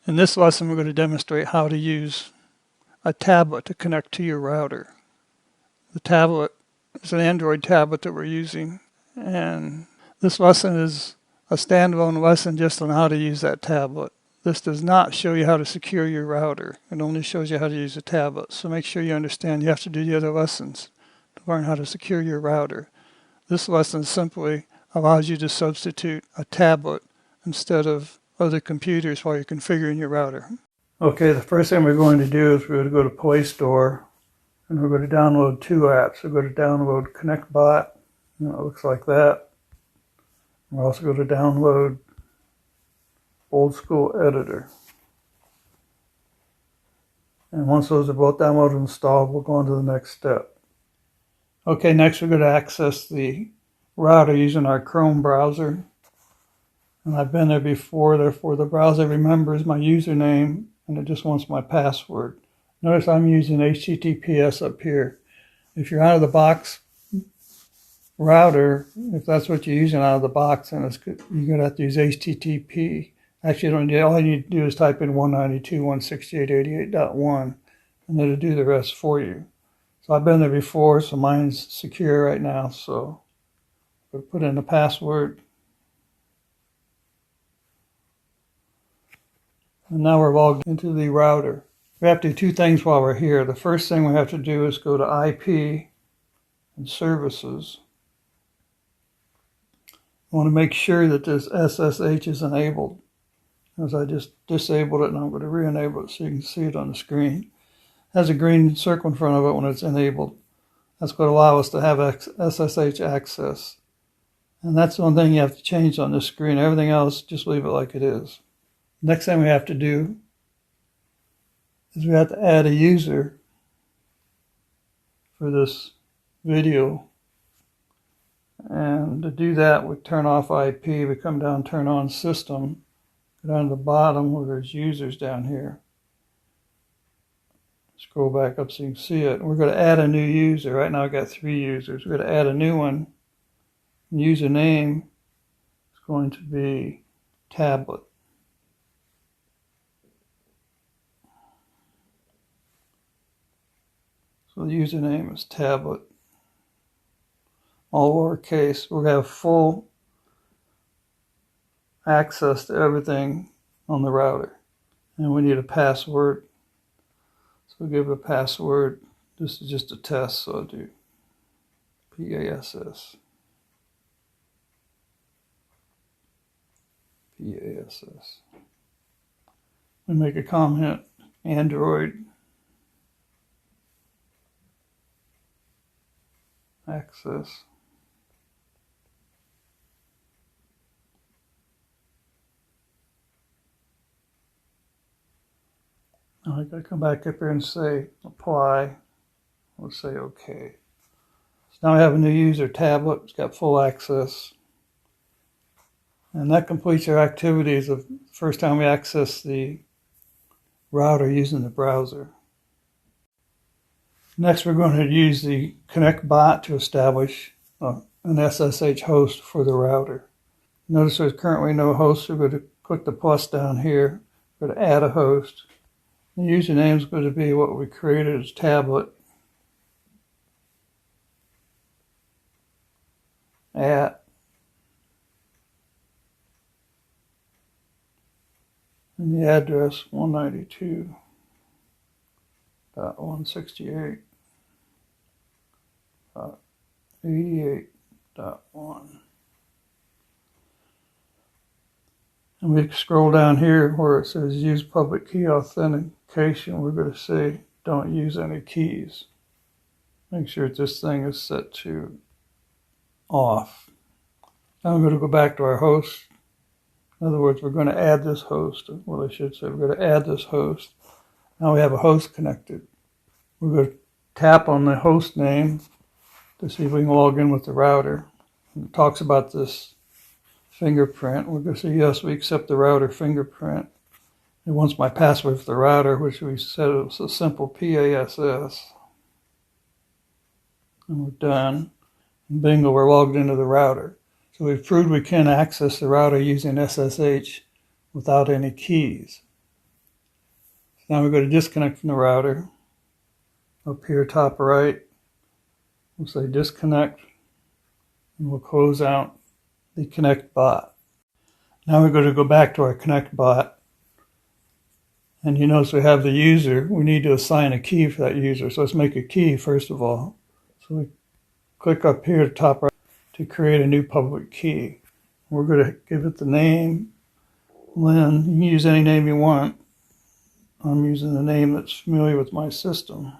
In this lesson, we're going to demonstrate how to use a tablet to connect to your router. The tablet is an Android tablet that we're using, and this lesson is a standalone lesson just on how to use that tablet. This does not show you how to secure your router. It only shows you how to use a tablet. So make sure you understand you have to do the other lessons to learn how to secure your router. This lesson simply allows you to substitute a tablet instead of other computers while you're configuring your router. Okay, the first thing we're going to do is we're going to go to Play Store and we're going to download two apps. We're going to download ConnectBot, and it looks like that. We're also going to download Old School Editor. And once those are both downloaded and installed, we'll go on to the next step. Okay, next we're going to access the router using our Chrome browser. And I've been there before, therefore the browser remembers my username and it just wants my password. Notice I'm using HTTPS up here. If you're out of the box router, if that's what you're using out of the box, then you're going to have to use HTTP. Actually, all you need to do is type in 192.168.88.1 and it'll do the rest for you. So I've been there before, so mine's secure right now. So we'll put in the password. And now we're logged into the router. We have to do two things while we're here. The first thing we have to do is go to IP and Services. I want to make sure that this SSH is enabled, as I just disabled it and I'm going to re-enable it so you can see it on the screen. It has a green circle in front of it when it's enabled. That's going to allow us to have SSH access. And that's the one thing you have to change on this screen. Everything else, just leave it like it is. Next thing we have to do is we have to add a user for this video. And to do that, we turn off IP, we come down, turn on System, go down to the bottom where there's users down here. Scroll back up so you can see it. We're going to add a new user. Right now I've got 3 users. We're going to add a new one. The username is going to be Tablet. So the username is Tablet, all lowercase. We're going to have full access to everything on the router. And we need a password. So we'll give it a password. This is just a test, so I'll do PASS. PASS. We make a comment, Android access. Now I gotta come back up here and say apply. We'll say OK. So now we have a new user, Tablet. It's got full access. And that completes our activities of the first time we access the router using the browser. Next, we're going to use the ConnectBot to establish an SSH host for the router. Notice there's currently no host. We're going to click the plus down here. We're going to add a host. The username is going to be what we created as Tablet at, and the address 192.168.88.1. And we scroll down here where it says use public key authentication. We're going to say don't use any keys. Make sure that this thing is set to off. Now I'm going to go back to our host. In other words, we're going to add this host. Well, I should say we're going to add this host. Now we have a host connected. We're going to tap on the host name to see if we can log in with the router. It talks about this fingerprint. We're going to say yes, we accept the router fingerprint. It wants my password for the router, which we said it was a simple PASS. And we're done. And bingo, we're logged into the router. So we've proved we can access the router using SSH without any keys. Now we go to disconnect from the router. Up here, top right, we'll say disconnect, and we'll close out the connect bot. Now we're going to go back to our connect bot. And you notice we have the user. We need to assign a key for that user. So let's make a key first of all. So we click up here at the top right to create a new public key. We're going to give it the name, Lynn. You can use any name you want. I'm using the name that's familiar with my system.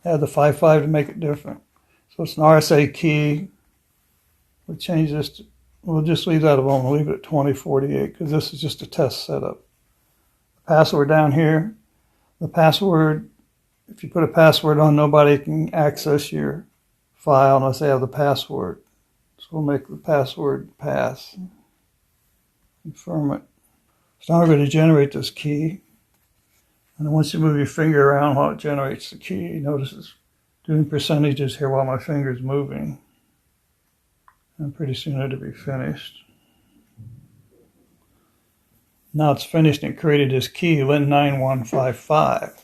Add the 55 to make it different. So it's an RSA key. We'll change this to, we'll just leave that alone. We'll leave it at 2048 because this is just a test setup. Password down here. The password, if you put a password on, nobody can access your file unless they have the password. So we'll make the password pass. Confirm it. So now we're going to generate this key. And then once you move your finger around while it generates the key, you notice it's doing percentages here while my finger is moving. And pretty soon it'll be finished. Now it's finished and it created this key, Lin9155.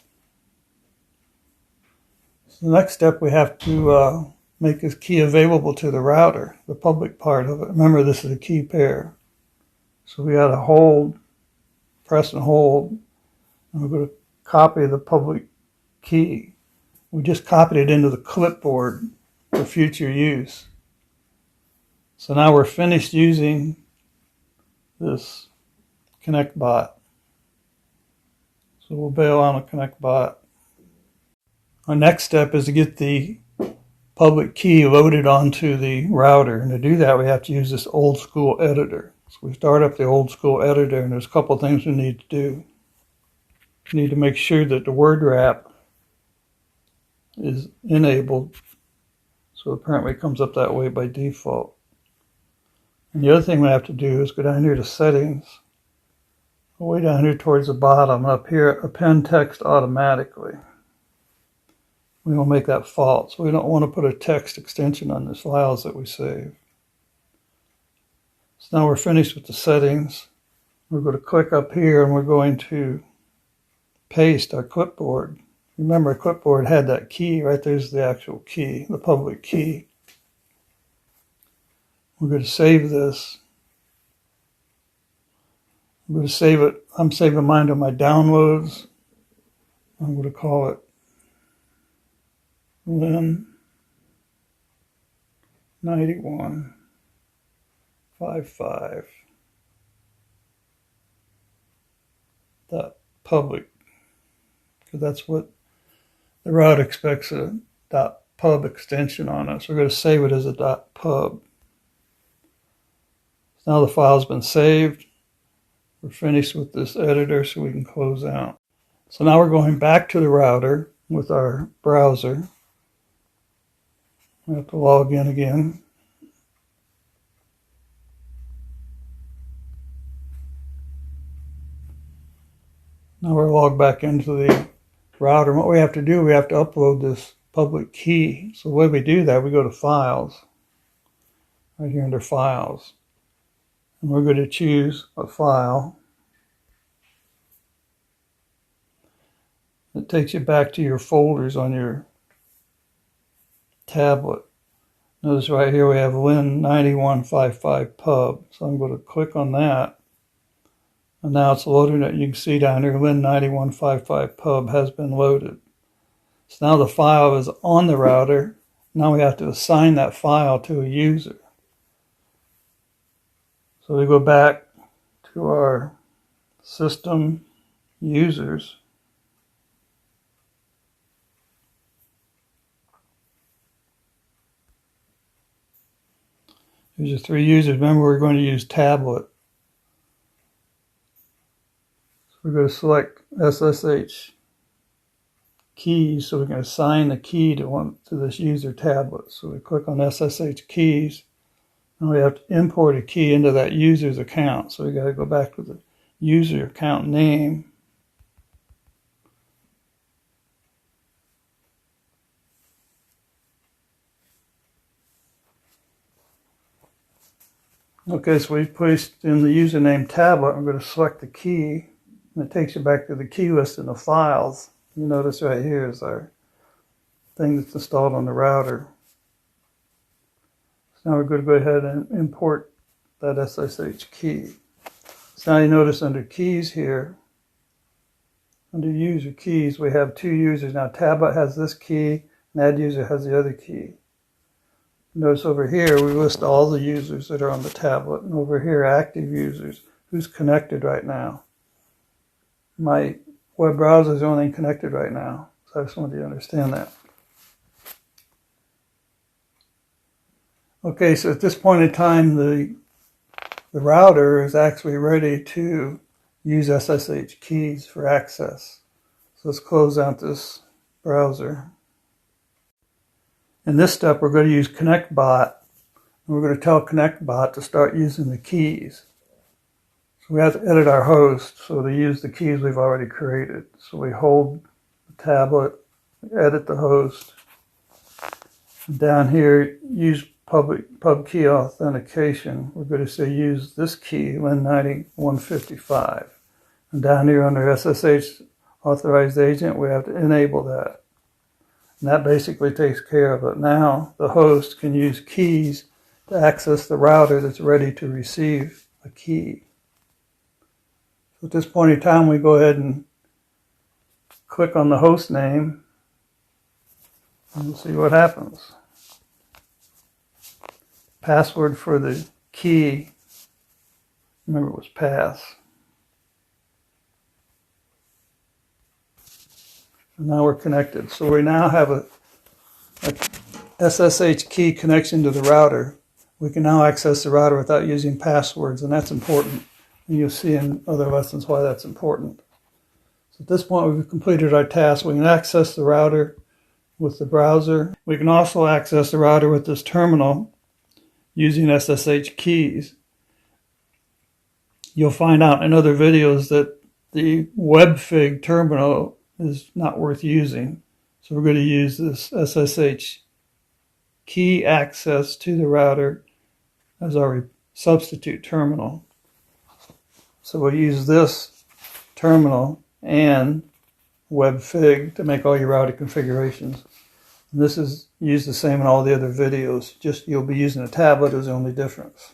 So the next step, we have to make this key available to the router, the public part of it. Remember, this is a key pair. So we got to hold, press and hold, and we're going to copy the public key. We just copied it into the clipboard for future use. So now we're finished using this Connect bot. So we'll bail on a Connect bot. Our next step is to get the public key loaded onto the router. And to do that, we have to use this old school editor. So we start up the old school editor, and there's a couple of things we need to do. We need to make sure that the word wrap is enabled. So apparently it comes up that way by default. And the other thing we have to do is go down here to settings. Way down here towards the bottom, up here, append text automatically. We will make that false. We don't want to put a text extension on the files that we save. So now we're finished with the settings. We're going to click up here and we're going to paste our clipboard. Remember, our clipboard had that key. Right there's the actual key, the public key. We're going to save this. I'm going to save it. I'm saving mine to my downloads. I'm going to call it Lin9155 .public, because that's what the route expects, a .pub extension on it. So we're going to save it as a .pub. So now the file's been saved. We're finished with this editor, so we can close out. So now we're going back to the router with our browser. We have to log in again. Now we're logged back into the router. And what we have to do, we have to upload this public key. So the way we do that, we go to Files, right here under Files. And we're going to choose a file. It takes you back to your folders on your tablet. Notice right here we have Lin9155 pub. So I'm going to click on that. And now it's loading it. You can see down here Lin9155 pub has been loaded. So now the file is on the router. Now we have to assign that file to a user. So we go back to our system users. Here's your three users. Remember, we're going to use tablet. So we're going to select SSH keys so we can assign the key to this user tablet. So we click on SSH keys. And we have to import a key into that user's account. So we got to go back to the user account name. Okay, so we've placed in the username tablet. I'm going to select the key, and it takes you back to the key list in the files. You notice right here is our thing that's installed on the router. So now we're going to go ahead and import that SSH key. So now you notice under keys here, under user keys, we have two users. Now tablet has this key, and add user has the other key. Notice over here, we list all the users that are on the tablet, and over here, active users, who's connected right now. My web browser is the only thing connected right now, so I just wanted you to understand that. Okay, so at this point in time, the router is actually ready to use SSH keys for access. So let's close out this browser. In this step, we're going to use ConnectBot, and we're going to tell ConnectBot to start using the keys. So we have to edit our host so to use the keys we've already created. So we hold the tablet, edit the host. And down here, use pub key authentication. We're going to say use this key, Lin90-155. And down here under SSH authorized agent, we have to enable that. And that basically takes care of it. Now the host can use keys to access the router that's ready to receive a key. So at this point in time, we go ahead and click on the host name and we'll see what happens. Password for the key, remember it was pass. And now we're connected. So we now have a SSH key connection to the router. We can now access the router without using passwords, and that's important. And you'll see in other lessons why that's important. So at this point, we've completed our task. We can access the router with the browser. We can also access the router with this terminal using SSH keys. You'll find out in other videos that the WebFig terminal is not worth using. So we're going to use this SSH key access to the router as our substitute terminal. So we'll use this terminal and WebFig to make all your router configurations. And this is used the same in all the other videos, just you'll be using a tablet is the only difference.